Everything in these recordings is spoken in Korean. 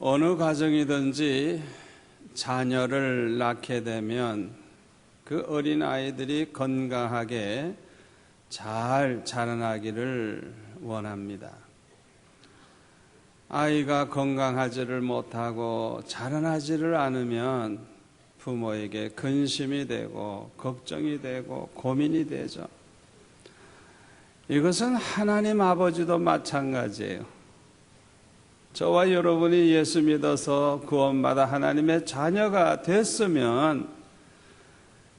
어느 가정이든지 자녀를 낳게 되면 그 어린 아이들이 건강하게 잘 자라나기를 원합니다. 아이가 건강하지를 못하고 자라나지를 않으면 부모에게 근심이 되고 걱정이 되고 고민이 되죠. 이것은 하나님 아버지도 마찬가지예요. 저와 여러분이 예수 믿어서 구원받아 하나님의 자녀가 됐으면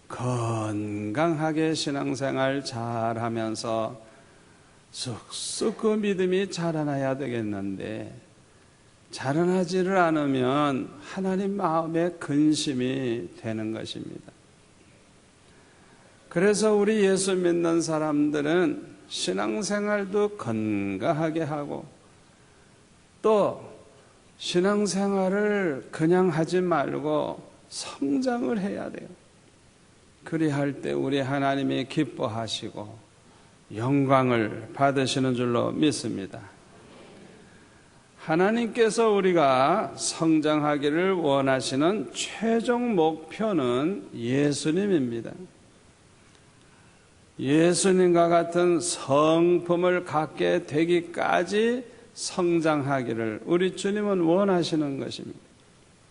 건강하게 신앙생활 잘하면서 쑥쑥 그 믿음이 자라나야 되겠는데 자라나지를 않으면 하나님 마음에 근심이 되는 것입니다. 그래서 우리 예수 믿는 사람들은 신앙생활도 건강하게 하고 또 신앙생활을 그냥 하지 말고 성장을 해야 돼요. 그리할 때 우리 하나님이 기뻐하시고 영광을 받으시는 줄로 믿습니다. 하나님께서 우리가 성장하기를 원하시는 최종 목표는 예수님입니다. 예수님과 같은 성품을 갖게 되기까지 성장하기를 우리 주님은 원하시는 것입니다.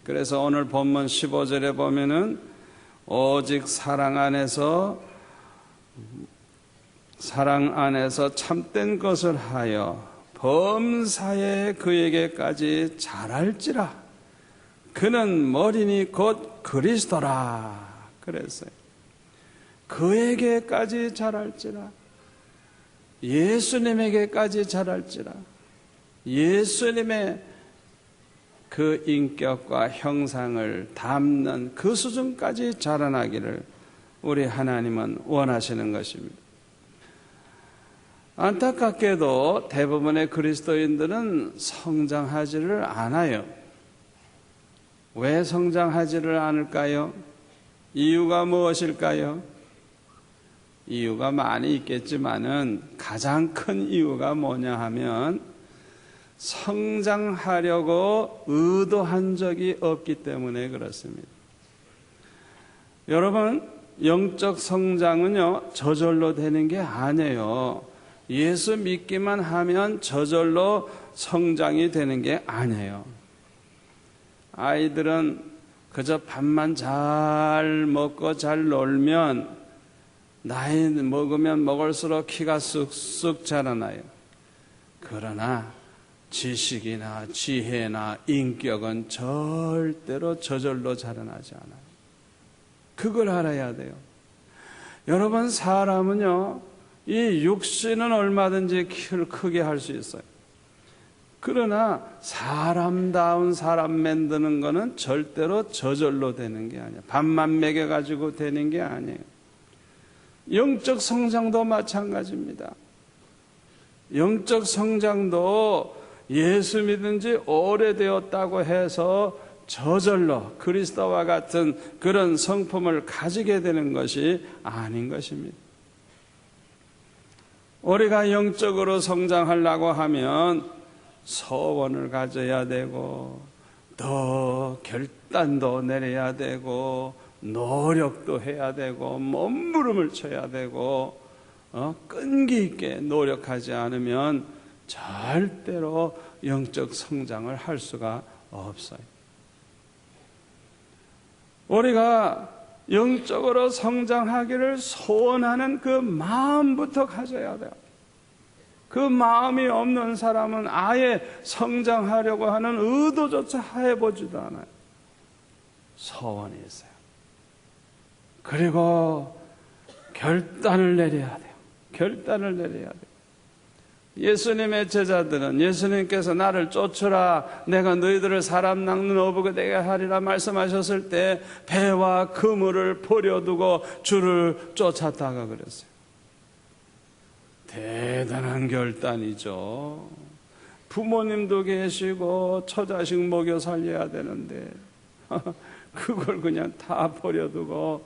그래서 오늘 본문 15절에 보면은 오직 사랑 안에서 참된 것을 하여 범사에 그에게까지 자랄지라. 그는 머리니 곧 그리스도라. 그랬어요. 그에게까지 자랄지라. 예수님에게까지 자랄지라. 예수님의 그 인격과 형상을 담는 그 수준까지 자라나기를 우리 하나님은 원하시는 것입니다. 안타깝게도 대부분의 그리스도인들은 성장하지를 않아요. 왜 성장하지를 않을까요? 이유가 무엇일까요? 이유가 많이 있겠지만은 가장 큰 이유가 뭐냐 하면 성장하려고 의도한 적이 없기 때문에 그렇습니다. 여러분, 영적 성장은요, 저절로 되는 게 아니에요. 예수 믿기만 하면 저절로 성장이 되는 게 아니에요. 아이들은 그저 밥만 잘 먹고 잘 놀면 나이 먹으면 먹을수록 키가 쑥쑥 자라나요. 그러나 지식이나 지혜나 인격은 절대로 저절로 자라나지 않아요. 그걸 알아야 돼요. 여러분, 사람은요, 이 육신은 얼마든지 키를 크게 할 수 있어요. 그러나 사람다운 사람 만드는 거는 절대로 저절로 되는 게 아니에요. 밥만 먹여가지고 되는 게 아니에요. 영적 성장도 마찬가지입니다. 영적 성장도 예수 믿은 지 오래되었다고 해서 저절로 그리스도와 같은 그런 성품을 가지게 되는 것이 아닌 것입니다. 우리가 영적으로 성장하려고 하면 소원을 가져야 되고 더 결단도 내려야 되고 노력도 해야 되고 몸부림을 쳐야 되고 끈기 있게 노력하지 않으면 절대로 영적 성장을 할 수가 없어요. 우리가 영적으로 성장하기를 소원하는 그 마음부터 가져야 돼요. 그 마음이 없는 사람은 아예 성장하려고 하는 의도조차 해보지도 않아요. 소원이 있어요. 그리고 결단을 내려야 돼요. 결단을 내려야 돼요. 예수님의 제자들은 예수님께서 나를 쫓으라, 내가 너희들을 사람 낚는 어부가 되게 하리라 말씀하셨을 때 배와 그물을 버려두고 주를 쫓았다가 그랬어요. 대단한 결단이죠. 부모님도 계시고 처자식 먹여 살려야 되는데 그걸 그냥 다 버려두고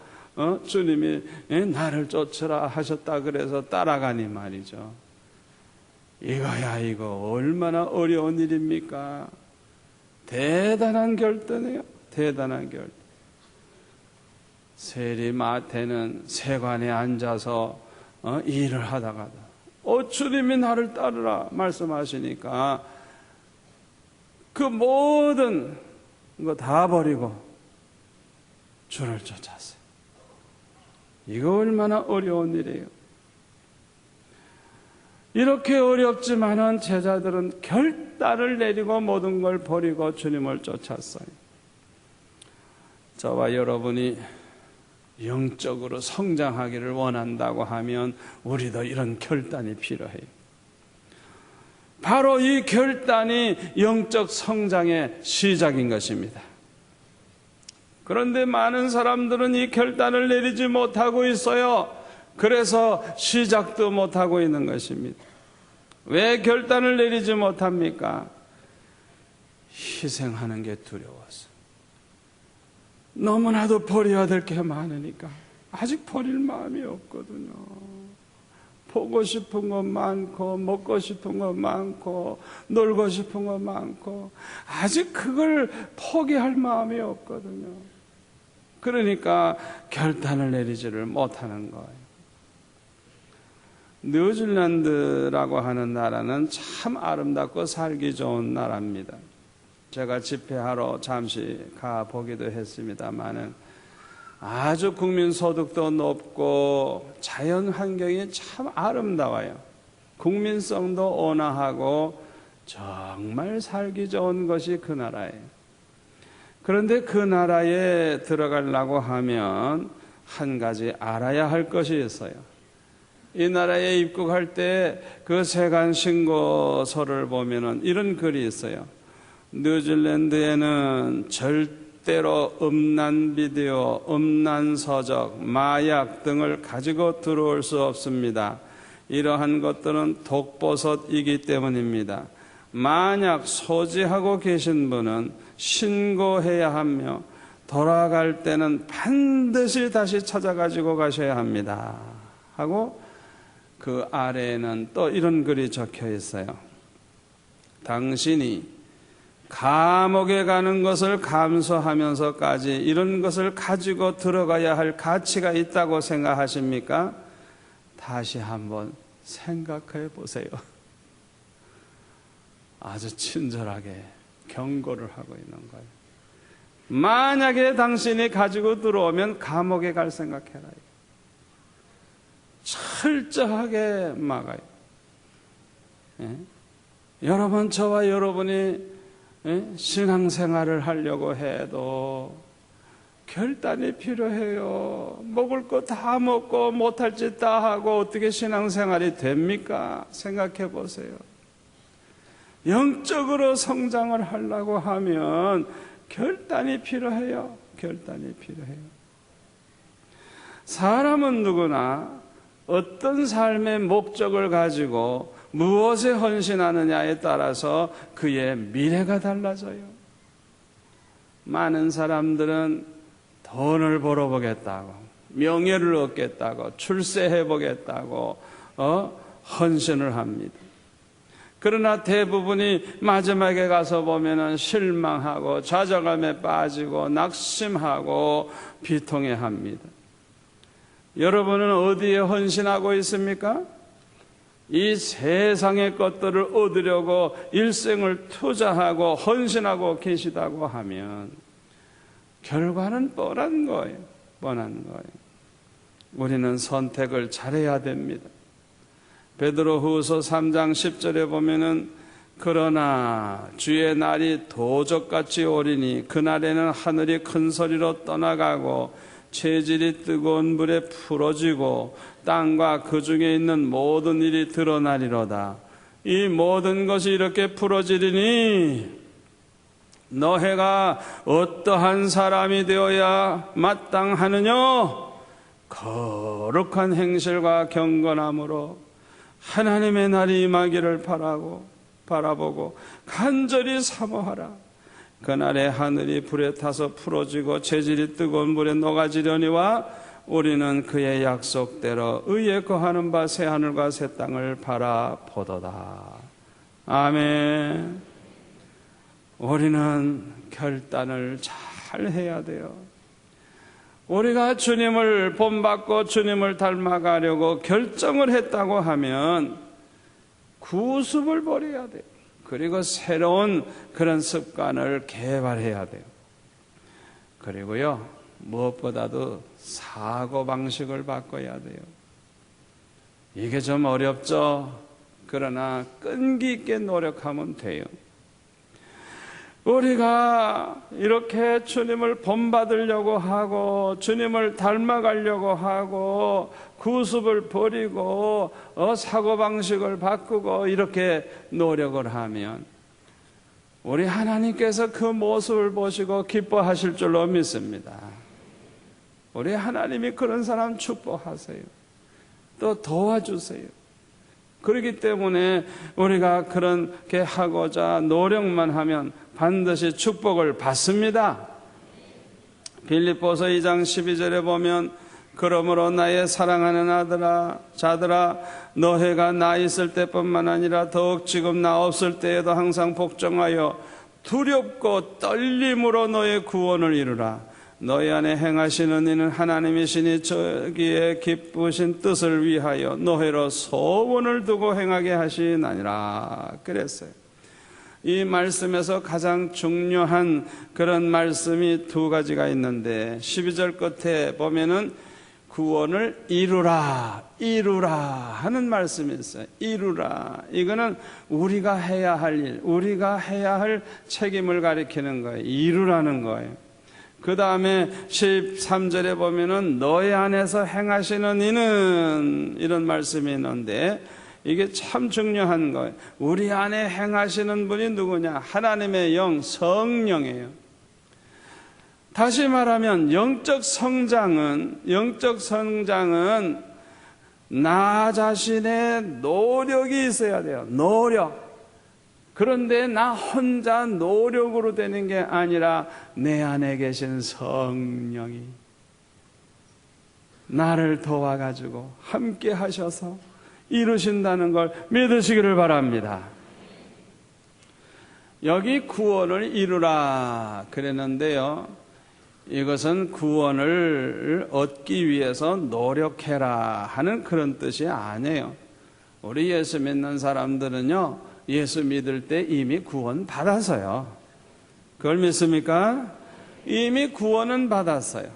주님이 나를 쫓으라 하셨다 그래서 따라가니 말이죠. 이거 얼마나 어려운 일입니까? 대단한 결단이에요. 대단한 결단. 세리마태는 세관에 앉아서 일을 하다가 주님이 나를 따르라 말씀하시니까 그 모든 거 다 버리고 주를 쫓았어요. 이거 얼마나 어려운 일이에요. 이렇게 어렵지만은 제자들은 결단을 내리고 모든 걸 버리고 주님을 쫓았어요. 저와 여러분이 영적으로 성장하기를 원한다고 하면 우리도 이런 결단이 필요해요. 바로 이 결단이 영적 성장의 시작인 것입니다. 그런데 많은 사람들은 이 결단을 내리지 못하고 있어요. 그래서 시작도 못하고 있는 것입니다. 왜 결단을 내리지 못합니까? 희생하는 게 두려워서. 너무나도 버려야 될 게 많으니까 아직 버릴 마음이 없거든요. 보고 싶은 것 많고 먹고 싶은 것 많고 놀고 싶은 것 많고 아직 그걸 포기할 마음이 없거든요. 그러니까 결단을 내리지를 못하는 거예요. 뉴질랜드라고 하는 나라는 참 아름답고 살기 좋은 나라입니다. 제가 집회하러 잠시 가보기도 했습니다만은 아주 국민 소득도 높고 자연 환경이 참 아름다워요. 국민성도 온화하고 정말 살기 좋은 것이 그 나라예요. 그런데 그 나라에 들어가려고 하면 한 가지 알아야 할 것이 있어요. 이 나라에 입국할 때 그 세관 신고서를 보면은 이런 글이 있어요. 뉴질랜드에는 절대로 음란 비디오, 음란 서적, 마약 등을 가지고 들어올 수 없습니다. 이러한 것들은 독보섯이기 때문입니다. 만약 소지하고 계신 분은 신고해야 하며 돌아갈 때는 반드시 다시 찾아가지고 가셔야 합니다. 하고 그 아래에는 또 이런 글이 적혀 있어요. 당신이 감옥에 가는 것을 감수하면서까지 이런 것을 가지고 들어가야 할 가치가 있다고 생각하십니까? 다시 한번 생각해 보세요. 아주 친절하게 경고를 하고 있는 거예요. 만약에 당신이 가지고 들어오면 감옥에 갈 생각해라. 철저하게 막아요. 예? 여러분, 저와 여러분이 신앙생활을 하려고 해도 결단이 필요해요. 먹을 거 다 먹고 못할 짓 다 하고 어떻게 신앙생활이 됩니까? 생각해 보세요. 영적으로 성장을 하려고 하면 결단이 필요해요. 결단이 필요해요. 사람은 누구나 어떤 삶의 목적을 가지고 무엇에 헌신하느냐에 따라서 그의 미래가 달라져요. 많은 사람들은 돈을 벌어보겠다고, 명예를 얻겠다고, 출세해보겠다고 헌신을 합니다. 그러나 대부분이 마지막에 가서 보면은 실망하고 좌절감에 빠지고 낙심하고 비통해합니다. 여러분은 어디에 헌신하고 있습니까? 이 세상의 것들을 얻으려고 일생을 투자하고 헌신하고 계시다고 하면 결과는 뻔한 거예요. 뻔한 거예요. 우리는 선택을 잘해야 됩니다. 베드로후서 3장 10절에 보면은 그러나 주의 날이 도적같이 오리니 그날에는 하늘이 큰 소리로 떠나가고 체질이 뜨거운 불에 풀어지고 땅과 그 중에 있는 모든 일이 드러나리로다. 이 모든 것이 이렇게 풀어지리니 너희가 어떠한 사람이 되어야 마땅하느냐? 거룩한 행실과 경건함으로 하나님의 날이 임하기를 바라보고 간절히 사모하라. 그날에 하늘이 불에 타서 풀어지고 재질이 뜨거운 물에 녹아지려니와 우리는 그의 약속대로 의에 거하는 바 새 하늘과 새 땅을 바라보도다. 아멘. 우리는 결단을 잘 해야 돼요. 우리가 주님을 본받고 주님을 닮아가려고 결정을 했다고 하면 구습을 버려야 돼요. 그리고 새로운 그런 습관을 개발해야 돼요. 그리고요, 무엇보다도 사고방식을 바꿔야 돼요. 이게 좀 어렵죠? 그러나 끈기 있게 노력하면 돼요. 우리가 이렇게 주님을 본받으려고 하고 주님을 닮아가려고 하고 구습을 버리고 사고방식을 바꾸고 이렇게 노력을 하면 우리 하나님께서 그 모습을 보시고 기뻐하실 줄로 믿습니다. 우리 하나님이 그런 사람 축복하세요. 또 도와주세요. 그렇기 때문에 우리가 그렇게 하고자 노력만 하면 반드시 축복을 받습니다. 빌립보서 2장 12절에 보면 그러므로 나의 사랑하는 자들아 너희가 나 있을 때뿐만 아니라 더욱 지금 나 없을 때에도 항상 복종하여 두렵고 떨림으로 너의 구원을 이루라. 너희 안에 행하시는 이는 하나님이시니 저기에 기쁘신 뜻을 위하여 너희로 소원을 두고 행하게 하시나니라 그랬어요. 이 말씀에서 가장 중요한 그런 말씀이 두 가지가 있는데 12절 끝에 보면은 구원을 이루라 하는 말씀이 있어요. 이루라. 이거는 우리가 해야 할 일, 우리가 해야 할 책임을 가리키는 거예요. 이루라는 거예요. 그 다음에 13절에 보면은 너희 안에서 행하시는 이는 이런 말씀이 있는데 이게 참 중요한 거예요. 우리 안에 행하시는 분이 누구냐? 하나님의 영, 성령이에요. 다시 말하면 영적 성장은 나 자신의 노력이 있어야 돼요. 노력. 그런데 나 혼자 노력으로 되는 게 아니라 내 안에 계신 성령이 나를 도와가지고 함께 하셔서 이루신다는 걸 믿으시기를 바랍니다. 여기 구원을 이루라 그랬는데요, 이것은 구원을 얻기 위해서 노력해라 하는 그런 뜻이 아니에요. 우리 예수 믿는 사람들은요, 예수 믿을 때 이미 구원 받았어요. 그걸 믿습니까? 이미 구원은 받았어요.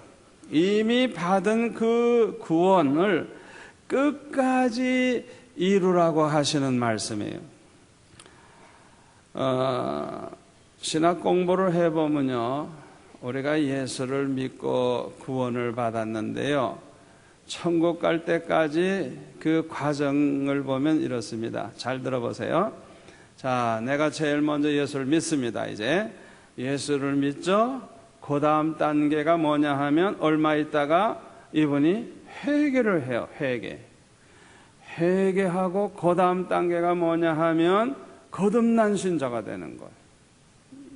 이미 받은 그 구원을 끝까지 이루라고 하시는 말씀이에요. 신학 공부를 해보면요, 우리가 예수를 믿고 구원을 받았는데요, 천국 갈 때까지 그 과정을 보면 이렇습니다. 잘 들어보세요. 자, 내가 제일 먼저 예수를 믿습니다. 이제 예수를 믿죠? 그 다음 단계가 뭐냐 하면 얼마 있다가 이분이 회개를 해요. 회개하고 그 다음 단계가 뭐냐 하면 거듭난 신자가 되는 거예요.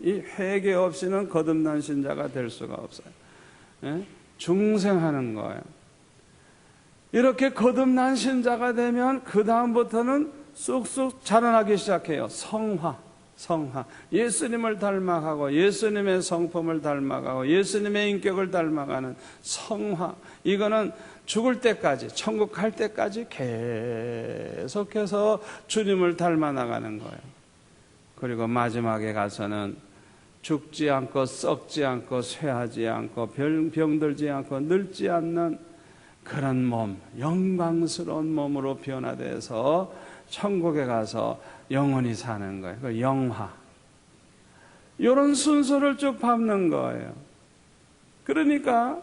이 회개 없이는 거듭난 신자가 될 수가 없어요. 예? 중생하는 거예요. 이렇게 거듭난 신자가 되면 그 다음부터는 쑥쑥 자라나기 시작해요. 성화. 예수님을 닮아가고 예수님의 성품을 닮아가고 예수님의 인격을 닮아가는 성화. 이거는 죽을 때까지, 천국 갈 때까지 계속해서 주님을 닮아 나가는 거예요. 그리고 마지막에 가서는 죽지 않고 썩지 않고 쇠하지 않고 병들지 않고 늙지 않는 그런 몸, 영광스러운 몸으로 변화돼서 천국에 가서 영원히 사는 거예요. 그 영화. 이런 순서를 쭉 밟는 거예요. 그러니까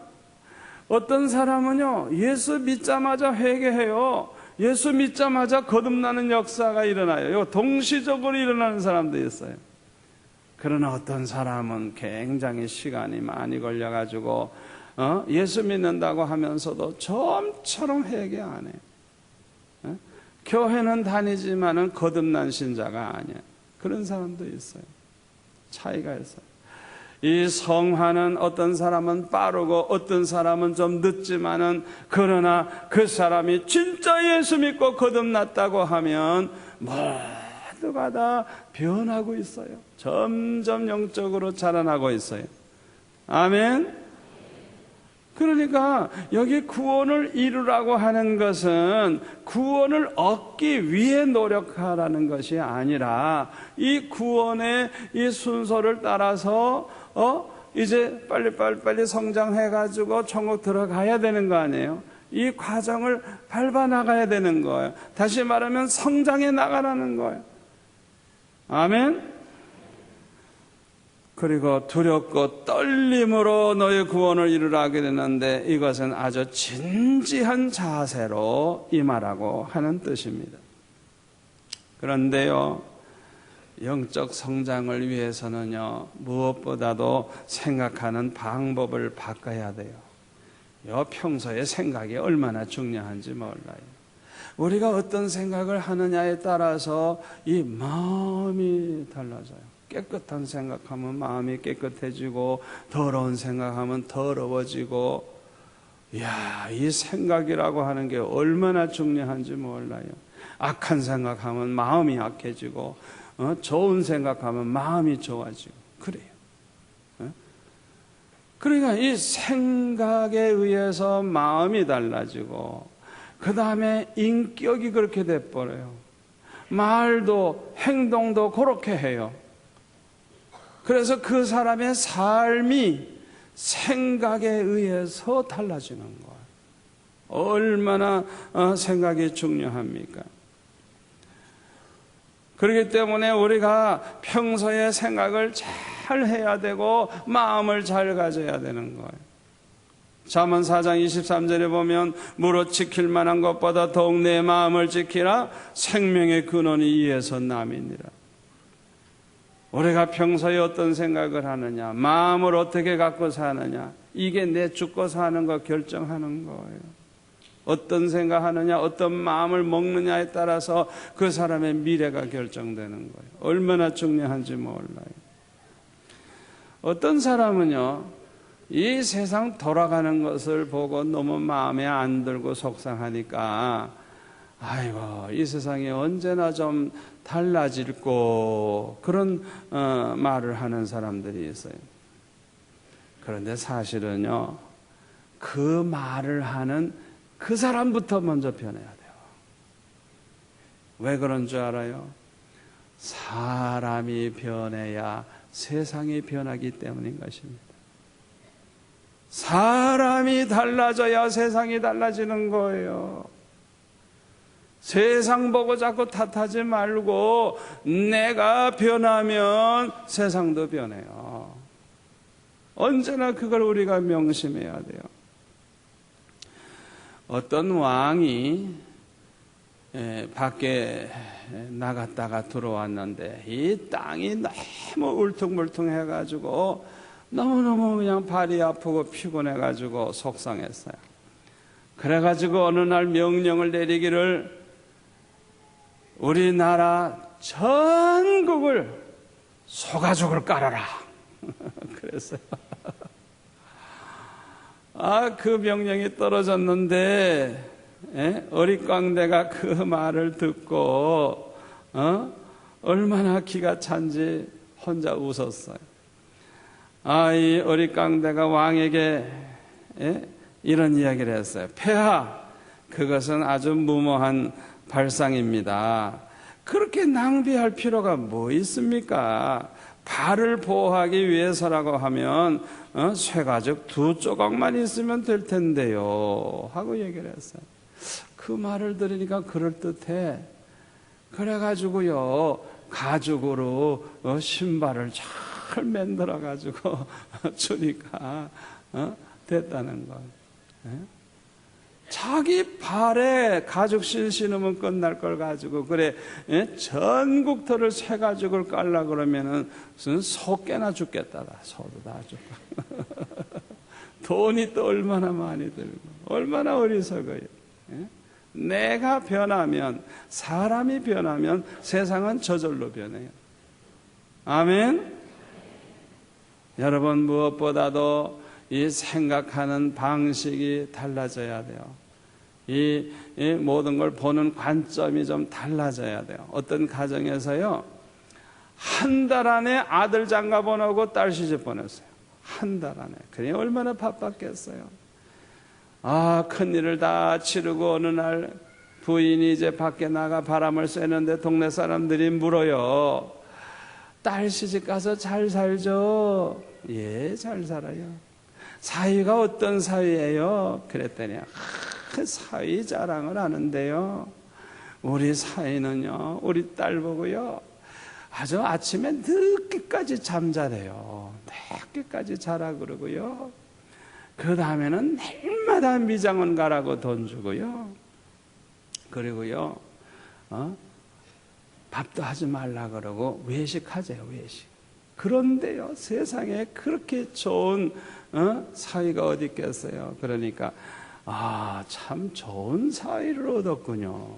어떤 사람은요, 예수 믿자마자 회개해요. 예수 믿자마자 거듭나는 역사가 일어나요. 이거 동시적으로 일어나는 사람도 있어요. 그러나 어떤 사람은 굉장히 시간이 많이 걸려가지고 예수 믿는다고 하면서도 좀처럼 회개 안 해요. 교회는 다니지만은 거듭난 신자가 아니에요. 그런 사람도 있어요. 차이가 있어요. 이 성화는 어떤 사람은 빠르고 어떤 사람은 좀 늦지만은, 그러나 그 사람이 진짜 예수 믿고 거듭났다고 하면 모두가 다 변하고 있어요. 점점 영적으로 자라나고 있어요. 아멘. 그러니까 여기 구원을 이루라고 하는 것은 구원을 얻기 위해 노력하라는 것이 아니라 이 구원의 이 순서를 따라서 이제 빨리 성장해가지고 천국 들어가야 되는 거 아니에요? 이 과정을 밟아 나가야 되는 거예요. 다시 말하면 성장해 나가라는 거예요. 아멘. 그리고 두렵고 떨림으로 너의 구원을 이루라 하게 되는데 이것은 아주 진지한 자세로 임하라고 하는 뜻입니다. 그런데요, 영적 성장을 위해서는요, 무엇보다도 생각하는 방법을 바꿔야 돼요. 평소에 생각이 얼마나 중요한지 몰라요. 우리가 어떤 생각을 하느냐에 따라서 이 마음이 달라져요. 깨끗한 생각하면 마음이 깨끗해지고 더러운 생각하면 더러워지고, 이 생각이라고 하는 게 얼마나 중요한지 몰라요. 악한 생각하면 마음이 악해지고 좋은 생각하면 마음이 좋아지고 그래요. 그러니까 이 생각에 의해서 마음이 달라지고 그 다음에 인격이 그렇게 돼버려요. 말도 행동도 그렇게 해요. 그래서 그 사람의 삶이 생각에 의해서 달라지는 거예요. 얼마나 생각이 중요합니까? 그렇기 때문에 우리가 평소에 생각을 잘 해야 되고 마음을 잘 가져야 되는 거예요. 잠언 4장 23절에 보면 무릇 지킬 만한 것보다 더욱 내 마음을 지키라 생명의 근원이 이에서 남이니라. 우리가 평소에 어떤 생각을 하느냐, 마음을 어떻게 갖고 사느냐, 이게 내 죽고 사는 거 결정하는 거예요. 어떤 생각하느냐, 어떤 마음을 먹느냐에 따라서 그 사람의 미래가 결정되는 거예요. 얼마나 중요한지 몰라요. 어떤 사람은요, 이 세상 돌아가는 것을 보고 너무 마음에 안 들고 속상하니까 아이고 이 세상이 언제나 좀 달라질고 그런 말을 하는 사람들이 있어요. 그런데 사실은요, 그 말을 하는 그 사람부터 먼저 변해야 돼요. 왜 그런 줄 알아요? 사람이 변해야 세상이 변하기 때문인 것입니다. 사람이 달라져야 세상이 달라지는 거예요. 세상 보고 자꾸 탓하지 말고 내가 변하면 세상도 변해요. 언제나 그걸 우리가 명심해야 돼요. 어떤 왕이 밖에 나갔다가 들어왔는데 이 땅이 너무 울퉁불퉁해가지고 너무너무 그냥 발이 아프고 피곤해가지고 속상했어요. 그래가지고 어느 날 명령을 내리기를 우리나라 전국을 소가죽을 깔아라. 그랬어요. 그 명령이 떨어졌는데 어릿광대가 그 말을 듣고 얼마나 기가 찬지 혼자 웃었어요. 이 어릿광대가 왕에게 이런 이야기를 했어요. 폐하, 그것은 아주 무모한 발상입니다. 그렇게 낭비할 필요가 뭐 있습니까? 발을 보호하기 위해서라고 하면 쇠가죽 2조각만 있으면 될 텐데요 하고 얘기를 했어요. 그 말을 들으니까 그럴듯해. 그래가지고요 가죽으로 신발을 잘 만들어 가지고 주니까 됐다는 거예요. 자기 발에 가죽실 신으면 끝날 걸 가지고 그래 전국터를 새 가죽을 깔라 그러면은 무슨 소 깨나 죽겠다. 소도 다 죽고 돈이 또 얼마나 많이 들고 얼마나 어리석어요. 내가 변하면, 사람이 변하면 세상은 저절로 변해요. 아멘. 여러분, 무엇보다도 이 생각하는 방식이 달라져야 돼요. 이 모든 걸 보는 관점이 좀 달라져야 돼요. 어떤 가정에서요, 한 달 안에 아들 장가 보내고 딸 시집 보냈어요. 한 달 안에. 그래 얼마나 바빴겠어요. 큰일을 다 치르고 어느 날 부인이 이제 밖에 나가 바람을 쐬는데 동네 사람들이 물어요. 딸 시집 가서 잘 살죠? 예, 잘 살아요. 사위가 어떤 사위예요? 그랬더니 사위 자랑을 하는데요, 우리 사위는요, 우리 딸 보고요, 아주 아침에 늦게까지 잠자래요. 늦게까지 자라 그러고요, 그 다음에는 날마다 미장원 가라고 돈 주고요, 그리고요 밥도 하지 말라 그러고 외식하재요, 외식. 그런데요, 세상에 그렇게 좋은 사위가 어디 있겠어요. 그러니까 참 좋은 사위를 얻었군요.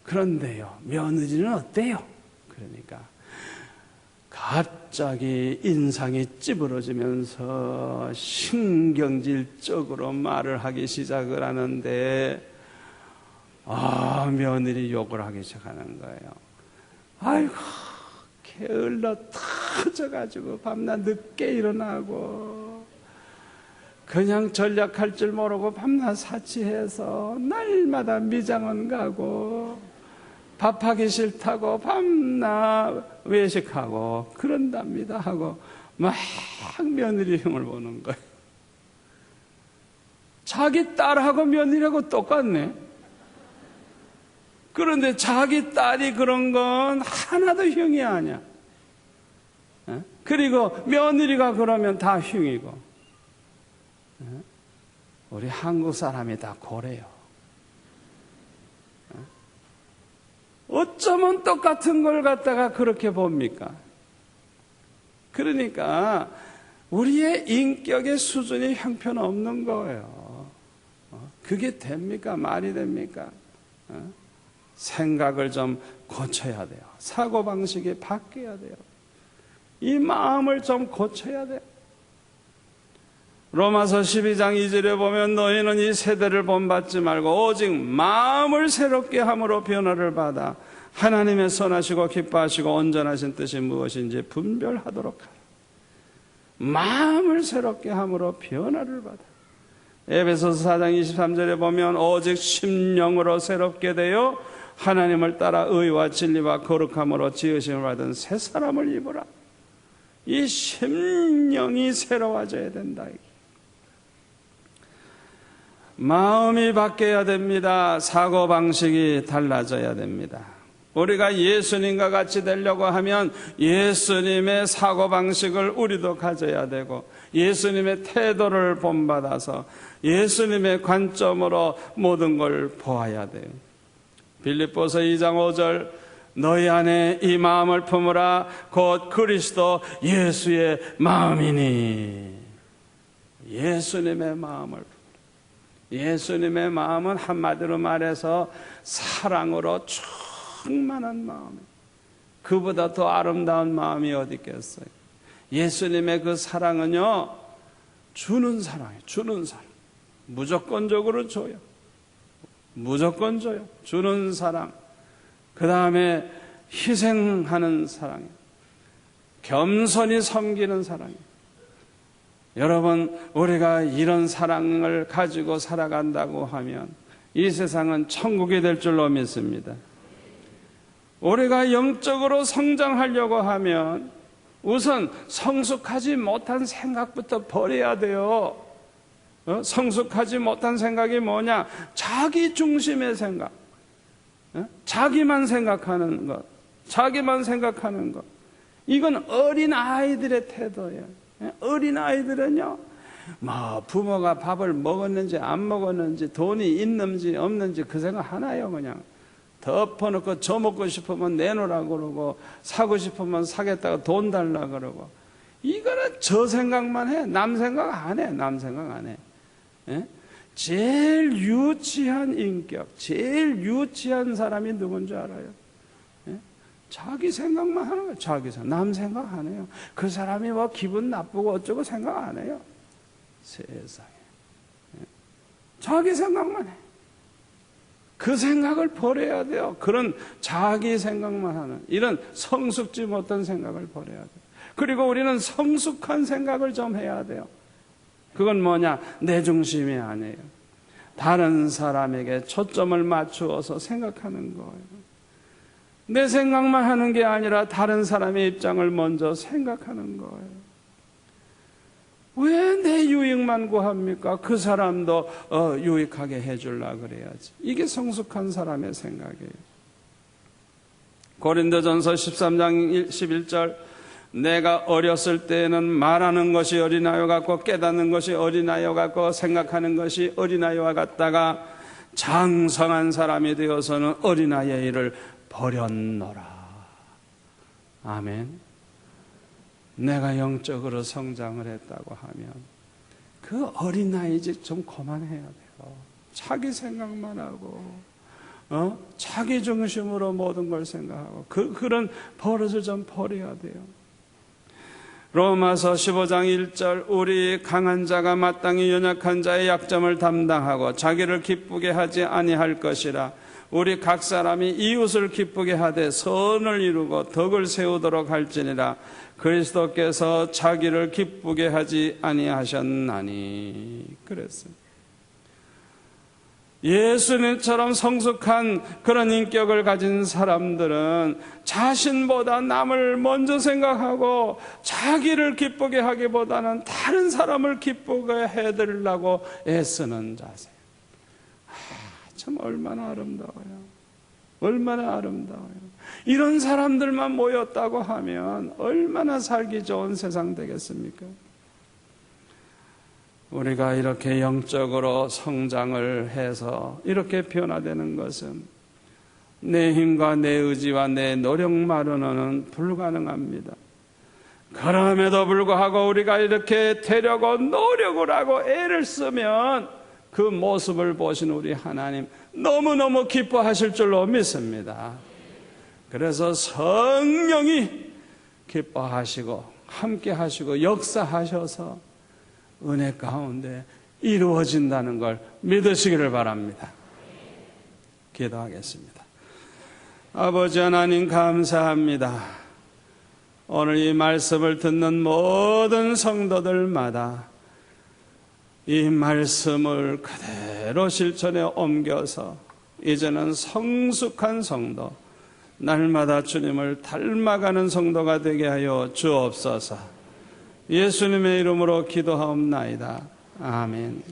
그런데요, 며느리는 어때요? 그러니까 갑자기 인상이 찌부러지면서 신경질적으로 말을 하기 시작을 하는데, 며느리 욕을 하기 시작하는 거예요. 아이고, 게을러 터져가지고 밤낮 늦게 일어나고 그냥 전략할 줄 모르고 밤낮 사치해서 날마다 미장원 가고 밥하기 싫다고 밤낮 외식하고 그런답니다 하고 막 며느리 흉을 보는 거예요. 자기 딸하고 며느리하고 똑같네. 그런데 자기 딸이 그런 건 하나도 흉이 아니야. 그리고 며느리가 그러면 다 흉이고. 우리 한국 사람이 다 고래요. 어쩌면 똑같은 걸 갖다가 그렇게 봅니까? 그러니까 우리의 인격의 수준이 형편없는 거예요. 그게 됩니까? 말이 됩니까? 생각을 좀 고쳐야 돼요. 사고방식이 바뀌어야 돼요. 이 마음을 좀 고쳐야 돼요. 로마서 12장 2절에 보면 너희는 이 세대를 본받지 말고 오직 마음을 새롭게 함으로 변화를 받아 하나님의 선하시고 기뻐하시고 온전하신 뜻이 무엇인지 분별하도록 하라. 마음을 새롭게 함으로 변화를 받아. 에베소서 4장 23절에 보면 오직 심령으로 새롭게 되어 하나님을 따라 의와 진리와 거룩함으로 지으심을 받은 새 사람을 입으라. 이 심령이 새로워져야 된다. 마음이 바뀌어야 됩니다. 사고방식이 달라져야 됩니다. 우리가 예수님과 같이 되려고 하면 예수님의 사고방식을 우리도 가져야 되고 예수님의 태도를 본받아서 예수님의 관점으로 모든 걸 보아야 돼요. 빌립보서 2장 5절 너희 안에 이 마음을 품으라 곧 그리스도 예수의 마음이니. 예수님의 마음을 품으라. 예수님의 마음은 한마디로 말해서 사랑으로 충만한 마음이에요. 그보다 더 아름다운 마음이 어디 있겠어요. 예수님의 그 사랑은요, 주는 사랑이에요. 주는 사랑. 무조건적으로 줘요. 무조건 줘요. 주는 사랑. 그 다음에 희생하는 사랑이에요. 겸손히 섬기는 사랑이에요. 여러분, 우리가 이런 사랑을 가지고 살아간다고 하면 이 세상은 천국이 될 줄로 믿습니다. 우리가 영적으로 성장하려고 하면 우선 성숙하지 못한 생각부터 버려야 돼요. 성숙하지 못한 생각이 뭐냐? 자기 중심의 생각. 자기만 생각하는 것. 자기만 생각하는 것. 이건 어린 아이들의 태도예요. 어린 아이들은요, 부모가 밥을 먹었는지 안 먹었는지 돈이 있는지 없는지 그 생각 하나요. 그냥 덮어놓고 저 먹고 싶으면 내놓으라고 그러고 사고 싶으면 사겠다고 돈 달라고 그러고. 이거는 저 생각만 해. 남 생각 안 해. 남 생각 안 해. 제일 유치한 인격, 제일 유치한 사람이 누군 줄 알아요? 자기 생각만 하는 거예요. 자기 생각. 남 생각 안 해요. 그 사람이 뭐 기분 나쁘고 어쩌고 생각 안 해요. 세상에. 자기 생각만 해. 그 생각을 버려야 돼요. 그런 자기 생각만 하는 이런 성숙지 못한 생각을 버려야 돼요. 그리고 우리는 성숙한 생각을 좀 해야 돼요. 그건 뭐냐? 내 중심이 아니에요. 다른 사람에게 초점을 맞추어서 생각하는 거예요. 내 생각만 하는 게 아니라 다른 사람의 입장을 먼저 생각하는 거예요. 왜 내 유익만 구합니까? 그 사람도 유익하게 해주려고 그래야지. 이게 성숙한 사람의 생각이에요. 고린도전서 13장 11절 내가 어렸을 때에는 말하는 것이 어린아이와 같고 깨닫는 것이 어린아이와 같고 생각하는 것이 어린아이와 같다가 장성한 사람이 되어서는 어린아이의 일을 버렸노라. 아멘. 내가 영적으로 성장을 했다고 하면 그 어린아이짓 좀 그만해야 돼요. 자기 생각만 하고 자기 중심으로 모든 걸 생각하고 그런 버릇을 좀 버려야 돼요. 로마서 15장 1절 우리 강한 자가 마땅히 연약한 자의 약점을 담당하고 자기를 기쁘게 하지 아니할 것이라. 우리 각 사람이 이웃을 기쁘게 하되 선을 이루고 덕을 세우도록 할지니라. 그리스도께서 자기를 기쁘게 하지 아니하셨나니. 그랬어요. 예수님처럼 성숙한 그런 인격을 가진 사람들은 자신보다 남을 먼저 생각하고 자기를 기쁘게 하기보다는 다른 사람을 기쁘게 해드리려고 애쓰는 자세. 참 얼마나 아름다워요. 얼마나 아름다워요. 이런 사람들만 모였다고 하면 얼마나 살기 좋은 세상 되겠습니까? 우리가 이렇게 영적으로 성장을 해서 이렇게 변화되는 것은 내 힘과 내 의지와 내 노력만으로는 불가능합니다. 그럼에도 불구하고 우리가 이렇게 되려고 노력을 하고 애를 쓰면 그 모습을 보신 우리 하나님 너무너무 기뻐하실 줄로 믿습니다. 그래서 성령이 기뻐하시고 함께 하시고 역사하셔서 은혜 가운데 이루어진다는 걸 믿으시기를 바랍니다. 기도하겠습니다. 아버지 하나님 감사합니다. 오늘 이 말씀을 듣는 모든 성도들마다 이 말씀을 그대로 실천에 옮겨서 이제는 성숙한 성도, 날마다 주님을 닮아가는 성도가 되게 하여 주옵소서. 예수님의 이름으로 기도하옵나이다. 아멘.